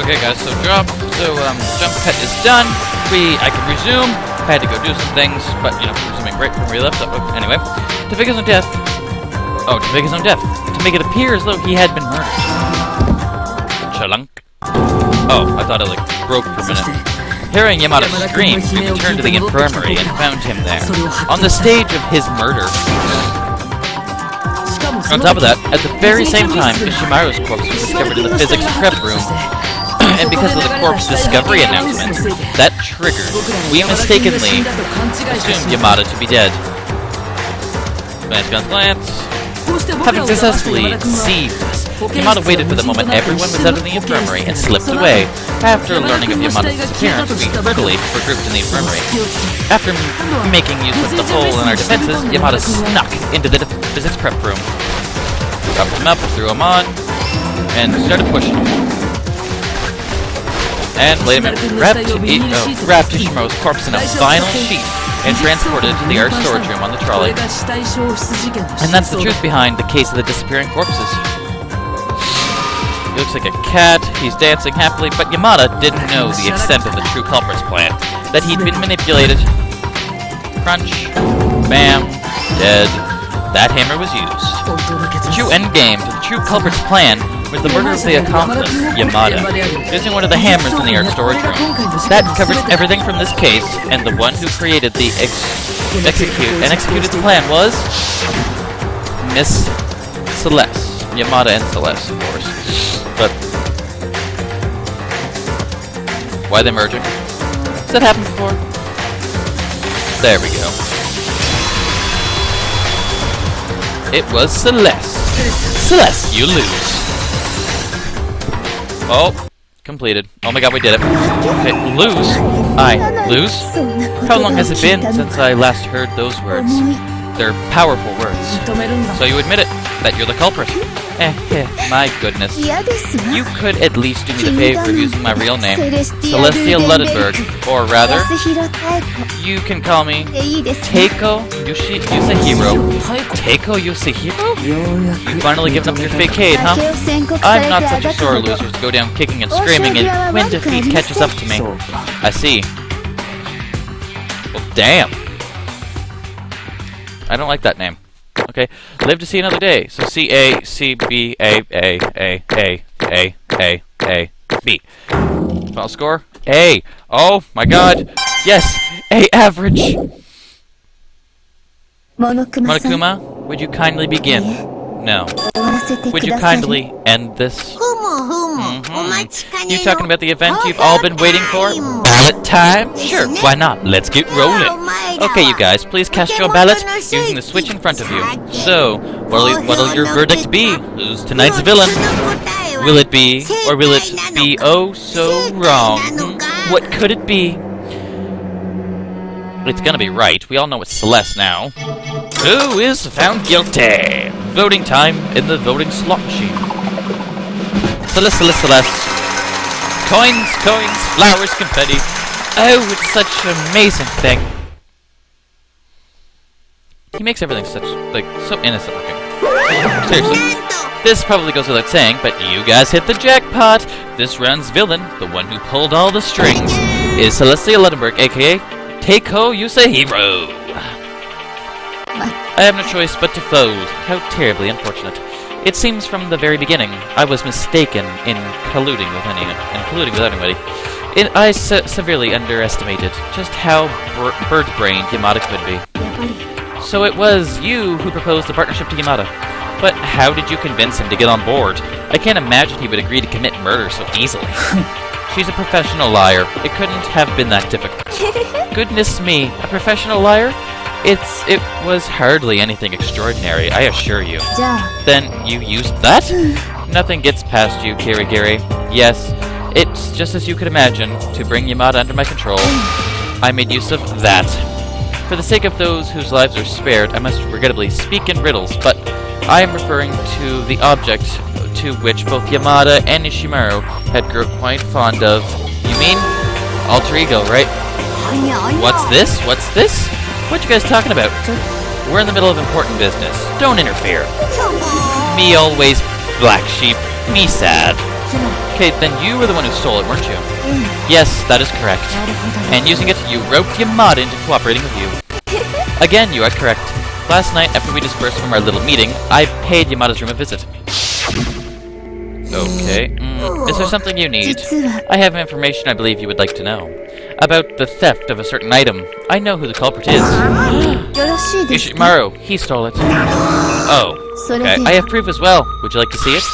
Okay, guys, so jump cut is done. I can resume. I had to go do some things, but, you know, resuming right from where we left off. Anyway, to fake his own death. Oh, to fake his own death. To make it appear as though he had been murdered. Chalunk. Oh, I thought it, like, broke for a minute. Hearing Yamada scream, we returned to the infirmary and found him there, on the stage of his murder. On top of that, at the very same time, Ishimaru's corpse was discovered in the physics prep room. And because of the corpse discovery announcement, that triggered, we mistakenly assumed Yamada to be dead. Glance. Having successfully deceived us, Yamada waited for the moment everyone was out of the infirmary and slipped away. After learning of Yamada's disappearance, we hurriedly regrouped in the infirmary. After making use of the hole in our defenses, Yamada snuck into the physics prep room. Covered him up, threw him on, and started pushing him. And laid him in, wrapped Ishimaru's corpse in a vinyl sheet and transported it to the art storage room on the trolley. And that's the truth behind the case of the disappearing corpses. He looks like a cat, he's dancing happily, but Yamada didn't know the extent of the true culprit's plan. That he'd been manipulated. Crunch. Bam. Dead. That hammer was used. The true endgame to the true culprit's plan was the murder of the accomplice, Yamada, using one of the hammers in the art storage room. That covers everything from this case, and the one who created the executed the plan was Miss Celes. Yamada and Celes, of course. But why are they merging? Has that happened before? There we go. It was Celes. Celes, you lose. Oh, completed. Oh my god, we did it. Okay, lose? I lose? How long has it been since I last heard those words? They're powerful words. So you admit it, that you're the culprit. My goodness. You could at least do me the favor of using my real name, Celestial Luddenberg, or rather, you can call me Teiko Yusehiro. Teiko Yusehiro? You finally given up your facade, huh? I'm not such a sore loser to go down kicking and screaming and when defeat catches up to me. I see. Well, damn. I don't like that name. Okay, live to see another day. So C-A-C-B-A-A-A-A-A-A-B. Final score? A. Oh my god. Yes, A average. Monokuma, would you kindly begin? No. Would you kindly end this? You talking about the event you've all been waiting for? Ballot time? Sure, why not? Let's get rolling. Okay, you guys, please cast your ballot using the switch in front of you. So, what'll your verdict be? Who's tonight's villain? Will it be, or will it be oh so wrong? What could it be? It's gonna be right. We all know it's Celes now. Who is found guilty? Voting time in the voting slot machine. Celes. Coins, flowers, confetti. Oh, it's such an amazing thing. He makes everything so innocent looking. Seriously. This probably goes without saying, but you guys hit the jackpot. This round's villain, the one who pulled all the strings, is Celestial Luddenberg, aka Teiko Yusehiro. I have no choice but to fold. How terribly unfortunate. It seems from the very beginning I was mistaken in colluding with anybody. I severely underestimated just how bird-brained Yamada could be. So it was you who proposed the partnership to Yamada. But how did you convince him to get on board? I can't imagine he would agree to commit murder so easily. She's a professional liar. It couldn't have been that difficult. Goodness me, a professional liar? It was hardly anything extraordinary, I assure you. Then you used that? Nothing gets past you, Kirigiri. Yes, it's just as you could imagine, to bring Yamada under my control. I made use of that. For the sake of those whose lives are spared, I must regrettably speak in riddles, but I am referring to the object to which both Yamada and Ishimaru had grown quite fond of. You mean? Alter ego, right? What's this? What you guys talking about? We're in the middle of important business. Don't interfere. Me always black sheep. Me sad. Okay, then you were the one who stole it, weren't you? Yes, that is correct. And using it, you roped Yamada into cooperating with you. Again, you are correct. Last night, after we dispersed from our little meeting, I paid Yamada's room a visit. Okay. Is there something you need? I have information I believe you would like to know. About the theft of a certain item. I know who the culprit is. Ishimaru, he stole it. Oh, okay. I have proof as well. Would you like to see it?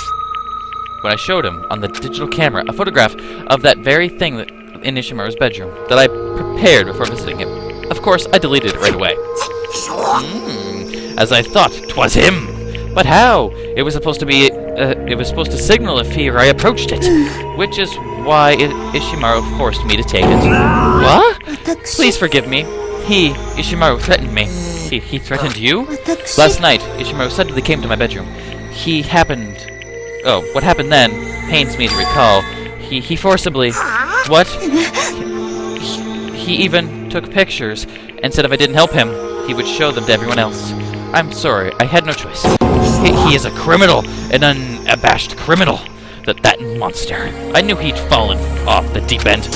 When I showed him, on the digital camera, a photograph of that very thing in Ishimaru's bedroom that I prepared before visiting him. Of course, I deleted it right away. As I thought, 'twas him! But how? It was supposed to be, it was supposed to signal if he or I approached it. Which is why Ishimaru forced me to take it. What? Please forgive me. Ishimaru threatened me. He threatened you? Last night, Ishimaru suddenly came to my bedroom. What happened then pains me to recall. He forcibly... What? He even took pictures, and said if I didn't help him, he would show them to everyone else. I'm sorry, I had no choice. He is a criminal, an unabashed criminal. That monster. I knew he'd fallen off the deep end.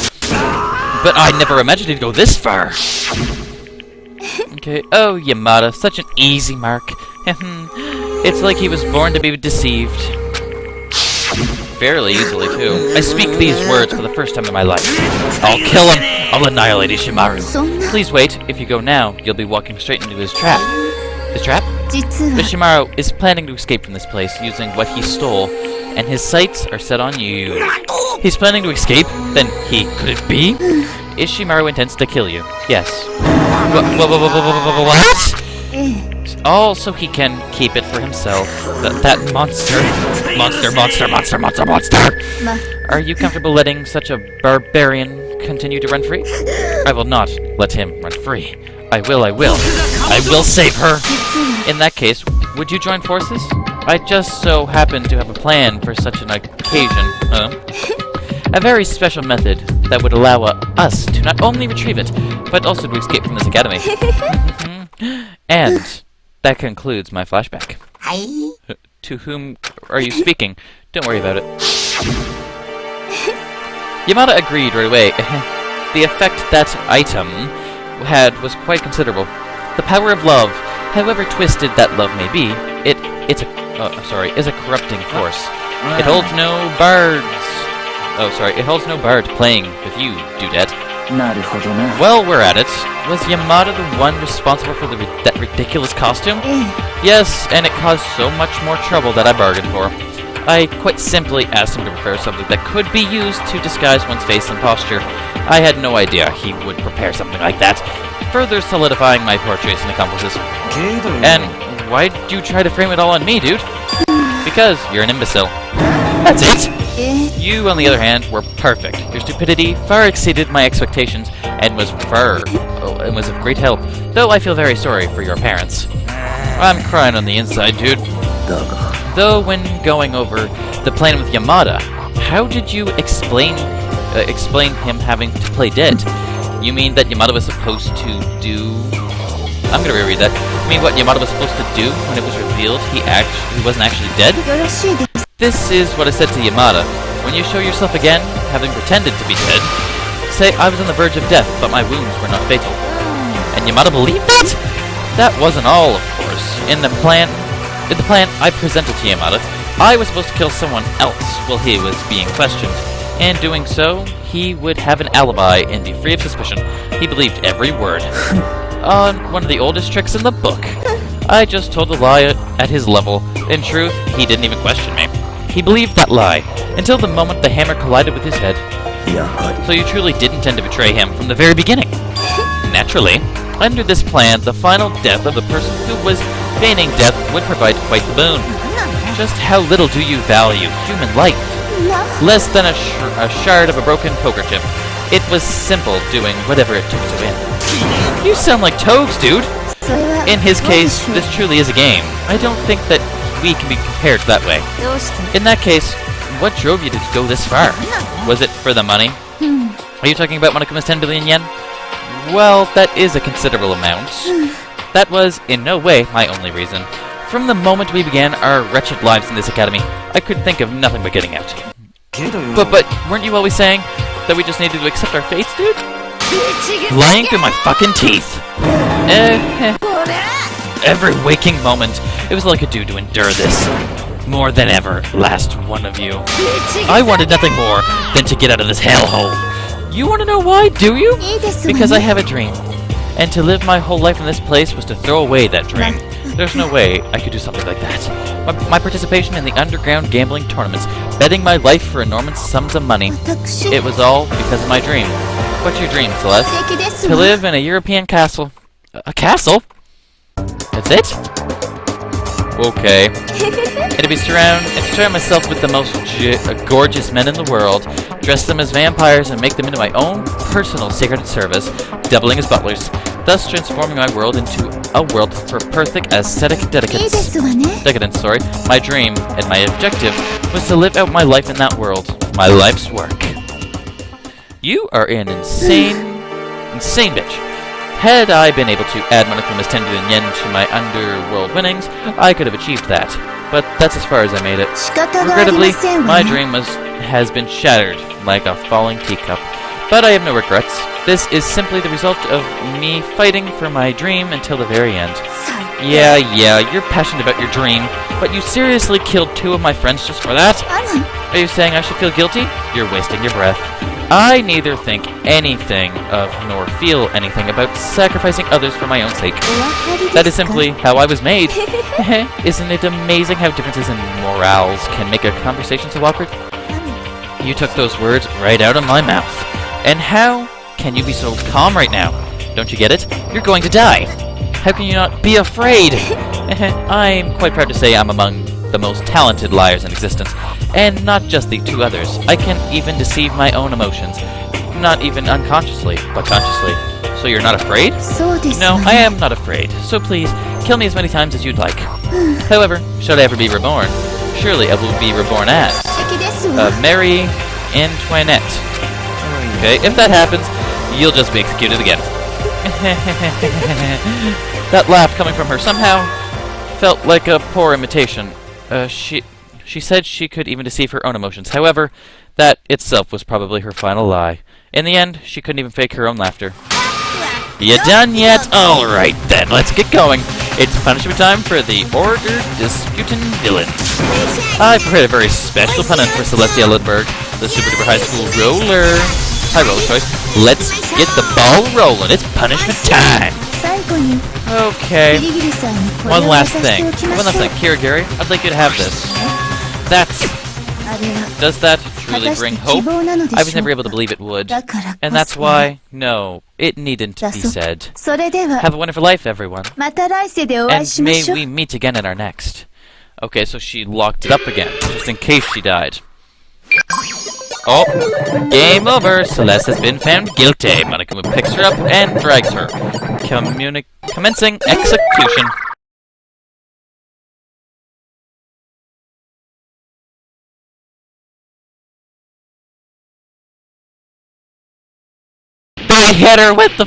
But I never imagined he'd go this far. Okay, oh, Yamada, such an easy mark. It's like he was born to be deceived. Fairly easily, too. I speak these words for the first time in my life. I'll kill him! I'll annihilate Ishimaru. Please wait. If you go now, you'll be walking straight into his trap. His trap? Ishimaru is planning to escape from this place using what he stole, and his sights are set on you. He's planning to escape? Then could it be? Ishimaru intends to kill you. Yes. What? All so he can keep it for himself. That monster. Monster. Are you comfortable letting such a barbarian continue to run free? I will not let him run free. I will. I will save her. In that case, would you join forces? I just so happen to have a plan for such an occasion. A very special method that would allow us to not only retrieve it, but also to escape from this academy. And that concludes my flashback. To whom are you speaking? Don't worry about it. Yamada agreed right away. The effect that item had was quite considerable. The power of love, however twisted that love may be, is a corrupting force. It holds no bards. It holds no bard playing with you, Dudette. Well, we're at it. Was Yamada the one responsible for that ridiculous costume? Yes, and it caused so much more trouble that I bargained for. I quite simply asked him to prepare something that could be used to disguise one's face and posture. I had no idea he would prepare something like that, further solidifying my poor choice and accomplices. And why'd you try to frame it all on me, dude? Because you're an imbecile. That's it! You, on the other hand, were perfect. Your stupidity far exceeded my expectations and was of great help, though I feel very sorry for your parents. I'm crying on the inside, dude. Though when going over the plan with Yamada, how did you explain him having to play dead? You mean that Yamada was supposed to do... I'm gonna reread that. You mean what Yamada was supposed to do when it was revealed he wasn't actually dead? This is what I said to Yamada. When you show yourself again, having pretended to be dead, say I was on the verge of death, but my wounds were not fatal. And Yamada believed that? That wasn't all, of course. In the plan I presented to Yamada, I was supposed to kill someone else while he was being questioned. In doing so, he would have an alibi and be free of suspicion. He believed every word. One of the oldest tricks in the book. I just told a lie at his level. In truth, he didn't even question me. He believed that lie, until the moment the hammer collided with his head. So you truly did intend to betray him from the very beginning? Naturally. Under this plan, the final death of the person who was feigning death would provide quite the boon. Just how little do you value human life? Less than a shard of a broken poker chip. It was simple doing whatever it took to win. You sound like Toads, dude! In his case, this truly is a game. I don't think that we can be compared that way. In that case, what drove you to go this far? Was it for the money? Are you talking about Monokuma's 10 billion yen? Well, that is a considerable amount. That was, in no way, my only reason. From the moment we began our wretched lives in this academy, I could think of nothing but getting out. But weren't you always saying that we just needed to accept our fates, dude? Lying through my fucking teeth. Every waking moment, it was like a dude to endure this. More than ever, last one of you. I wanted nothing more than to get out of this hellhole. You want to know why, do you? Because I have a dream. And to live my whole life in this place was to throw away that dream. There's no way I could do something like that. My participation in the underground gambling tournaments, betting my life for enormous sums of money, it was all because of my dream. What's your dream, Celeste? To live in a European castle. A castle? That's it? Okay. And to surround myself with the most gorgeous men in the world, dress them as vampires and make them into my own personal secret service, doubling as butlers, thus transforming my world into a world for perfect aesthetic decadence. My dream and my objective was to live out my life in that world. My life's work. You are an insane bitch. Had I been able to add Monokuma's 10 billion yen to my underworld winnings, I could have achieved that. But that's as far as I made it. Regrettably, my dream has been shattered like a falling teacup. But I have no regrets. This is simply the result of me fighting for my dream until the very end. Yeah, you're passionate about your dream, but you seriously killed 2 of my friends just for that? Are you saying I should feel guilty? You're wasting your breath. I neither think anything of nor feel anything about sacrificing others for my own sake. That is simply how I was made. Isn't it amazing how differences in morals can make a conversation so awkward? You took those words right out of my mouth. And how can you be so calm right now? Don't you get it? You're going to die. How can you not be afraid? I'm quite proud to say I'm among the most talented liars in existence, and not just the 2 others. I can even deceive my own emotions, not even unconsciously, but consciously. So you're not afraid? No, I am not afraid, so please, kill me as many times as you'd like. However, should I ever be reborn, surely I will be reborn as Mary Antoinette. Okay, if that happens, you'll just be executed again. That laugh coming from her somehow felt like a poor imitation. She said she could even deceive her own emotions. However, that itself was probably her final lie. In the end, she couldn't even fake her own laughter. You done yet? Alright then, let's get going. It's punishment time for the Order Disputin' Villains. I prepared a very special pennant for Celestia Lindbergh, the super duper high school roller. High roller choice. Let's get the ball rolling. It's punishment time. Okay. One last thing. Kirigiri, I'd like you to have this. Does that truly bring hope? I was never able to believe it would. And that's why, no, it needn't be said. Have a wonderful life, everyone. And may we meet again in our next. Okay, so she locked it up again, just in case she died. Oh, game over. Celeste has been found guilty. Monokuma picks her up and drags her. Commencing execution. They hit her with the...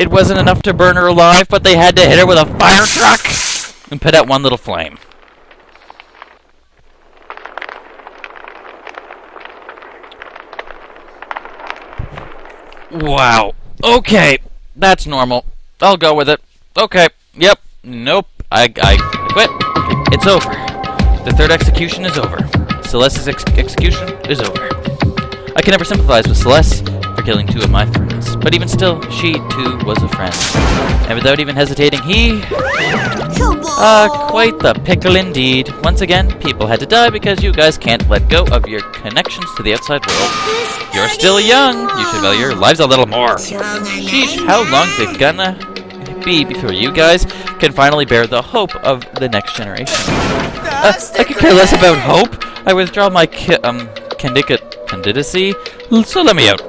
It wasn't enough to burn her alive, but they had to hit her with a fire truck and put out one little flame. Wow. Okay. That's normal. I'll go with it. Okay. Yep. Nope. I quit. It's over. The 3rd execution is over. Celeste's execution is over. I can never sympathize with Celeste for killing 2 of my friends. But even still, she too was a friend. And without even hesitating, he... quite the pickle indeed. Once again, people had to die because you guys can't let go of your connections to the outside world. You're still young. You should value your lives a little more. Sheesh, how long's it gonna be before you guys can finally bear the hope of the next generation? I could care less about hope. I withdraw my candidacy, so let me out.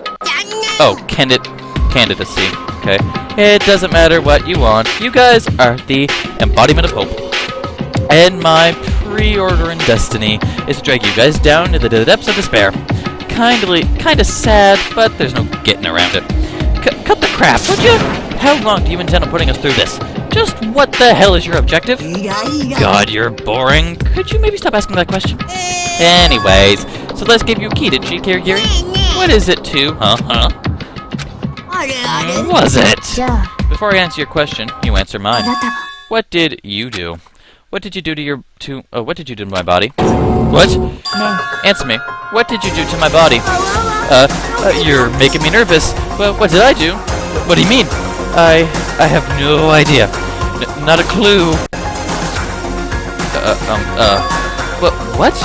Oh, candidacy. Okay. It doesn't matter what you want. You guys are the embodiment of hope. And my pre-order in destiny is to drag you guys down to the depths of despair. Kinda sad, but there's no getting around it. Cut the crap, would you? How long do you intend on putting us through this? Just what the hell is your objective? God, you're boring. Could you maybe stop asking that question? Anyways, Celeste gave you a key, didn't she, Kirigiri? What is it to? Was it? Before I answer your question, you answer mine. What did you do? What did you do to what did you do to my body? What? Answer me. What did you do to my body? You're making me nervous. Well, what did I do? What do you mean? I have no idea. Not a clue. What?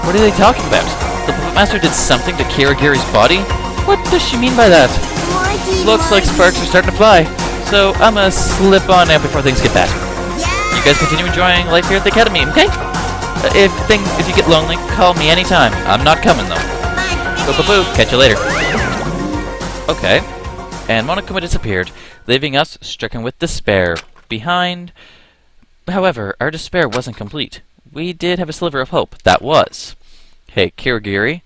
What are they talking about? The Puppet Master did something to Kirigiri's body? What does she mean by that? Looks like sparks are starting to fly, so I'm gonna slip on out before things get bad. You guys continue enjoying life here at the Academy, okay? If you get lonely, call me anytime. I'm not coming, though. Boo-boo-boo. Catch you later. Okay. And Monokuma disappeared, leaving us stricken with despair. Behind... However, our despair wasn't complete. We did have a sliver of hope. That was. Hey, Kirigiri.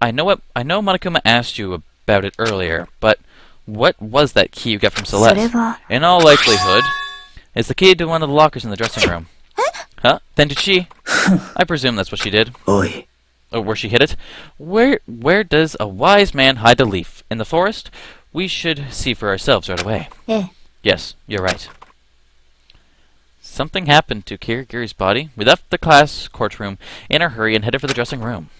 I know Monokuma asked you about it earlier, but what was that key you got from Celeste? In all likelihood, it's the key to one of the lockers in the dressing room. Huh? Then did she? I presume that's what she did. Oi. Oh, where she hid it? Where does a wise man hide a leaf? In the forest? We should see for ourselves right away. Yes, you're right. Something happened to Kirigiri's body. We left the class courtroom in a hurry and headed for the dressing room.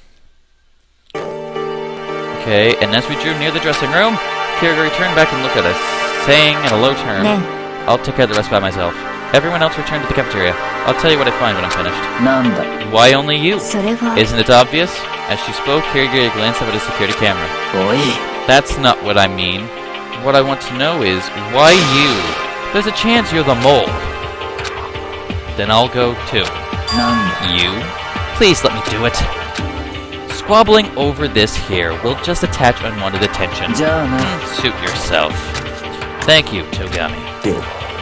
Okay, and as we drew near the dressing room, Kirigiri turned back and looked at us, saying in a low tone, I'll take care of the rest by myself. Everyone else returned to the cafeteria. I'll tell you what I find when I'm finished. Nanda. Why only you? Isn't it obvious? As she spoke, Kirigiri glanced up at his security camera. Oi. That's not what I mean. What I want to know is, why you? There's a chance you're the mole. Then I'll go too. Nanda. You? Please let me do it. Squabbling over this here will just attach unwanted attention. Suit yourself. Thank you, Togami.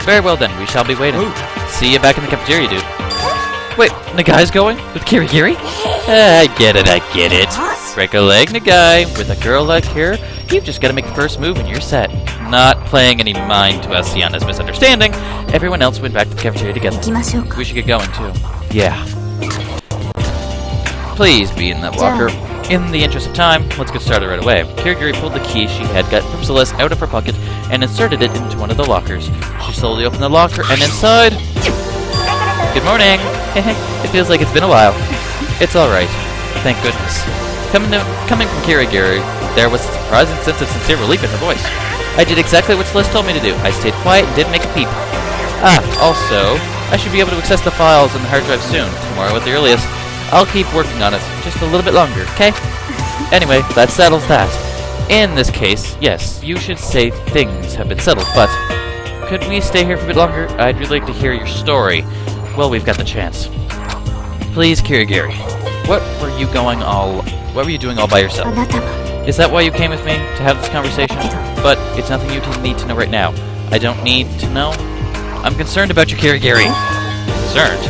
Very well then, we shall be waiting. See you back in the cafeteria, dude. Wait, Nagai's going? With Kirigiri? I get it. Break a leg, Nagai. With a girl like her, you've just got to make the first move and you're set. Not playing any mind to Asiana's misunderstanding, everyone else went back to the cafeteria together. We should get going, too. Yeah. Please be in that locker. In the interest of time, let's get started right away. Kirigiri pulled the key she had got from Celeste out of her pocket and inserted it into one of the lockers. She slowly opened the locker and inside... Good morning! It feels like it's been a while. It's alright. Thank goodness. Coming from Kirigiri, there was a surprising sense of sincere relief in her voice. I did exactly what Celeste told me to do. I stayed quiet and didn't make a peep. Also, I should be able to access the files on the hard drive soon, tomorrow at the earliest. I'll keep working on it, just a little bit longer, okay? Anyway, that settles that. In this case, yes, you should say things have been settled, but could we stay here for a bit longer? I'd really like to hear your story. Well, we've got the chance. Please, Kirigiri, what were you doing all by yourself? Is that why you came with me, to have this conversation? But it's nothing you need to know right now. I don't need to know? I'm concerned about you, Kirigiri. Concerned?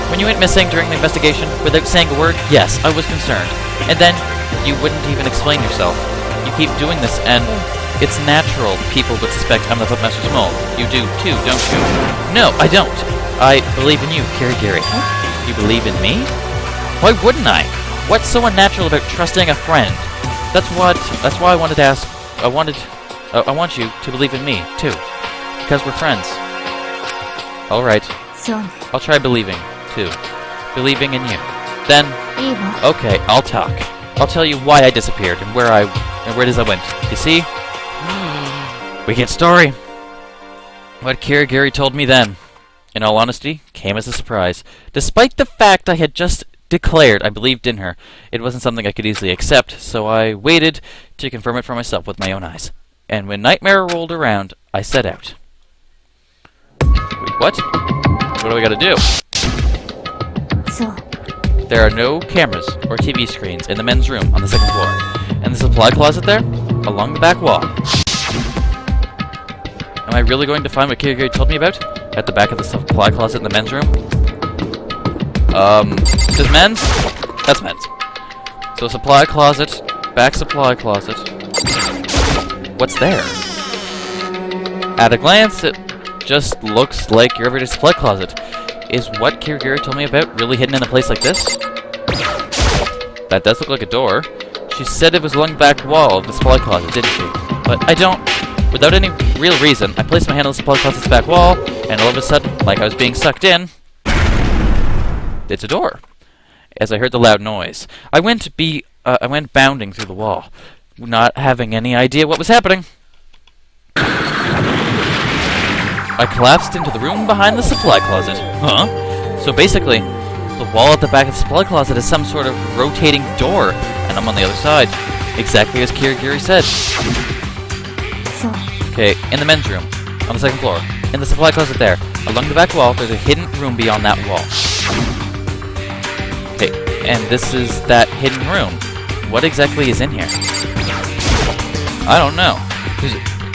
When you went missing during the investigation, without saying a word, yes, I was concerned. And then, you wouldn't even explain yourself. You keep doing this, and it's natural people would suspect I'm the Puppet Master's mole. You do, too, don't you? No, I don't. I believe in you, Kirigiri. You believe in me? Why wouldn't I? What's so unnatural about trusting a friend? That's why I wanted to ask... I want you to believe in me, too. Because we're friends. Alright. I'll try believing. Too. Believing in you. Then, okay, I'll talk. I'll tell you why I disappeared and where it is I went. You see? We get story. What Kirigiri told me then, in all honesty, came as a surprise. Despite the fact I had just declared I believed in her, it wasn't something I could easily accept, so I waited to confirm it for myself with my own eyes. And when Nightmare rolled around, I set out. Wait, what? What do we gotta do? There are no cameras or TV screens in the men's room on the second floor. And the supply closet there? Along the back wall. Am I really going to find what Kirigiri told me about? At the back of the supply closet in the men's room? Is men's? That's men's. So supply closet, back supply closet. What's there? At a glance, it just looks like your everyday supply closet. Is what Kirigiri told me about really hidden in a place like this? That does look like a door. She said it was along the back wall of the supply closet, didn't she? But I don't... Without any real reason, I placed my hand on the supply closet's back wall, and all of a sudden, like I was being sucked in, it's a door. As I heard the loud noise, I went bounding through the wall, not having any idea what was happening. I collapsed into the room behind the supply closet. Huh? So basically, the wall at the back of the supply closet is some sort of rotating door, and I'm on the other side, exactly as Kirigiri said. Okay, in the men's room, on the second floor, in the supply closet there, along the back wall, there's a hidden room beyond that wall. Okay, and this is that hidden room. What exactly is in here? I don't know.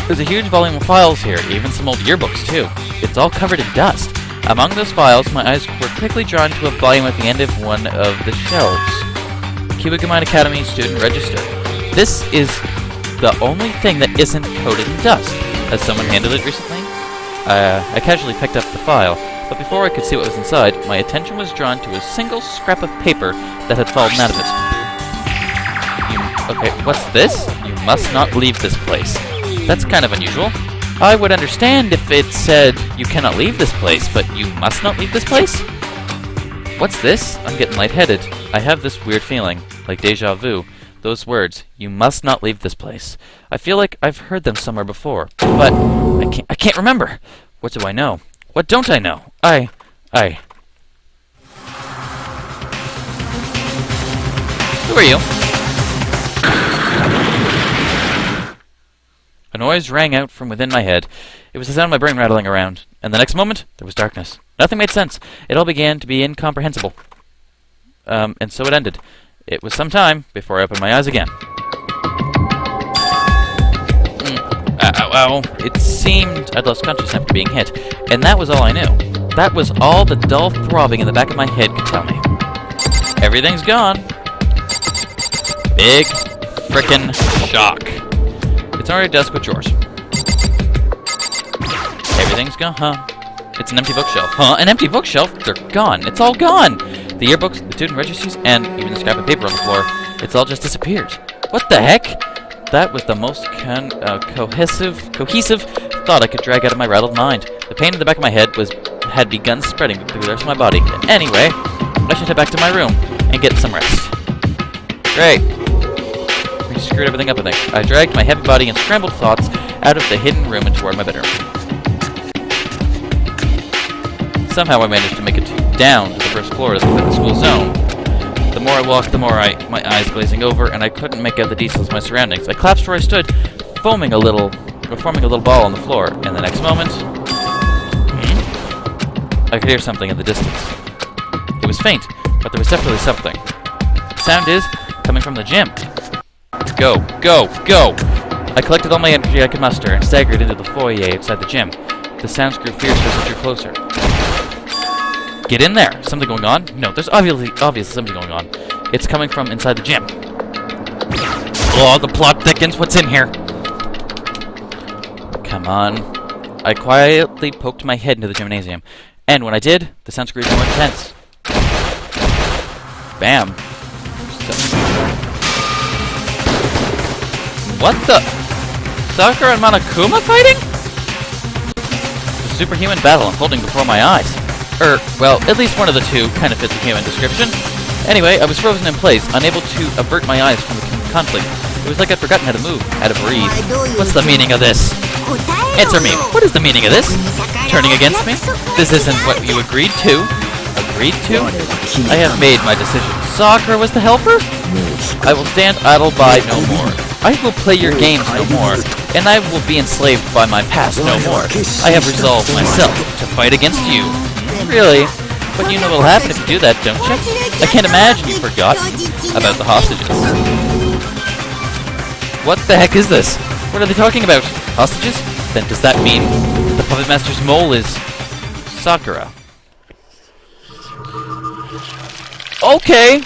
There's a huge volume of files here, even some old yearbooks too. It's all covered in dust. Among those files, my eyes were quickly drawn to a volume at the end of one of the shelves. Kyubigamine Academy Student Register. This is the only thing that isn't coated in dust. Has someone handled it recently? I casually picked up the file, but before I could see what was inside, my attention was drawn to a single scrap of paper that had fallen out of it. Okay, what's this? You must not leave this place. That's kind of unusual. I would understand if it said, you cannot leave this place, but you must not leave this place? What's this? I'm getting lightheaded. I have this weird feeling, like deja vu. Those words, you must not leave this place. I feel like I've heard them somewhere before, but I can't remember. What do I know? What don't I know? Who are you? A noise rang out from within my head. It was the sound of my brain rattling around, and the next moment, there was darkness. Nothing made sense. It all began to be incomprehensible. And so it ended. It was some time before I opened my eyes again. Ow. It seemed I'd lost consciousness after being hit, and that was all I knew. That was all the dull throbbing in the back of my head could tell me. Everything's gone. Big frickin' shock. It's already a desk with drawers. Everything's gone, huh? It's an empty bookshelf. Huh? An empty bookshelf? They're gone. It's all gone! The yearbooks, the student registries, and even the scrap of paper on the floor. It's all just disappeared. What the heck? That was the most cohesive thought I could drag out of my rattled mind. The pain in the back of my head had begun spreading through the rest of my body. Anyway, I should head back to my room and get some rest. Great. We screwed everything up, I think. I dragged my heavy body and scrambled thoughts out of the hidden room and toward my bedroom. Somehow I managed to make it down to the first floor of the school zone. The more I walked, the more my eyes glazing over, and I couldn't make out the details of my surroundings. I collapsed where I stood, forming a little ball on the floor, and the next moment, I could hear something in the distance. It was faint, but there was definitely something. The sound is coming from the gym. Go! I collected all my energy I could muster and staggered into the foyer outside the gym. The sounds grew fiercer as I drew closer. Get in there! Something going on? No, there's obviously something going on. It's coming from inside the gym. Oh, the plot thickens. What's in here? Come on. I quietly poked my head into the gymnasium, and when I did, the sounds grew more intense. Bam. What the? Sakura and Monokuma fighting? A superhuman battle unfolding before my eyes. Well, at least one of the two kind of fit the human description. Anyway, I was frozen in place, unable to avert my eyes from the conflict. It was like I'd forgotten how to move, how to breathe. What's the meaning of this? Answer me. What is the meaning of this? Turning against me? This isn't what you agreed to. Agreed to? I have made my decision. Sakura was the helper? I will stand idle by no more. I will play your games no more, and I will be enslaved by my past no more. I have resolved myself to fight against you. Really? But you know what'll happen if you do that, don't you? I can't imagine you forgot about the hostages. What the heck is this? What are they talking about? Hostages? Then does that mean the Puppet Master's mole is Sakura? Okay!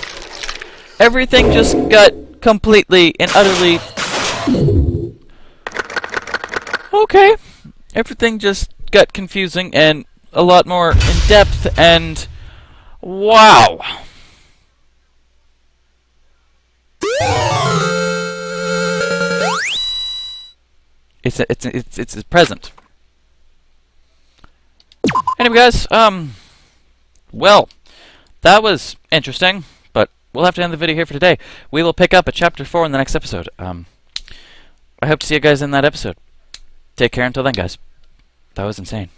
Everything just got completely and utterly... Okay. Everything just got confusing and a lot more in depth, and wow. It's a present. Anyway, guys, well, that was interesting, but we'll have to end the video here for today. We will pick up at Chapter 4 in the next episode. I hope to see you guys in that episode. Take care until then, guys. That was insane.